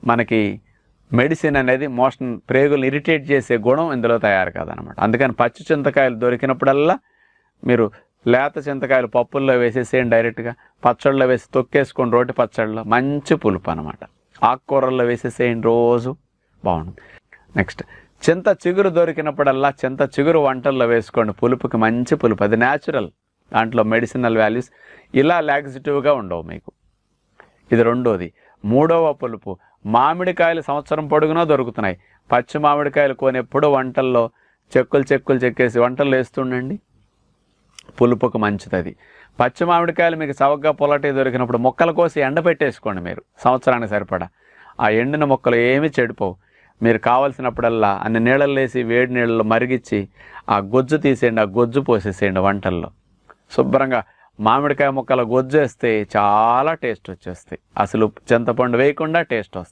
మనకి మెడిసిన్ అనేది motion ప్రేగులు irritate చేసే గుణం ఇందులో తయారు కాదనమాట. అందుకని పచ్చి చింతకాయలు దొరికినప్పుడల్లా మీరు లేత చింతకాయలు పప్పుల్లో వేసేసేయండి, డైరెక్ట్గా పచ్చళ్ళలో వేసి తొక్కేసుకొని రోటి పచ్చళ్ళలో మంచి పులుపు అనమాట. ఆకుకూరల్లో వేసేసేయండి, రోజు బాగుంటుంది. నెక్స్ట్ చింత చిగురు దొరికినప్పుడల్లా చింత చిగురు వంటల్లో వేసుకోండి, పులుపుకి మంచి పులుపు, అది న్యాచురల్, దాంట్లో మెడిసినల్ వాల్యూస్ ఇలా లాక్సిటివ్గా ఉండవు మీకు. ఇది రెండోది. మూడవ పులుపు మామిడికాయలు సంవత్సరం పొడుగునా దొరుకుతున్నాయి. పచ్చి మామిడికాయలు కొనెప్పుడు వంటల్లో చెక్కేసి వంటల్లో వేస్తుండండి, పులుపుకు మంచిది అది. పచ్చి మామిడికాయలు మీకు చవకగా పొలటి దొరికినప్పుడు మొక్కలు కోసి ఎండబెట్టేసుకోండి మీరు, సంవత్సరానికి సరిపడా. ఆ ఎండిన మొక్కలు ఏమీ చెడిపోవు. మీరు కావాల్సినప్పుడల్లా అన్ని నీళ్ళల్లో వేసి వేడి నీళ్ళలో మరిగించి ఆ గొజ్జు తీసేయండి, ఆ గొజ్జు పోసేసేయండి వంటల్లో. శుభ్రంగా మామిడికాయ ముక్కల గొజ్జు వేస్తే చాలా టేస్ట్ వచ్చేస్తాయి. అసలు చింతపండు వేయకుండా టేస్ట్ వస్తుంది.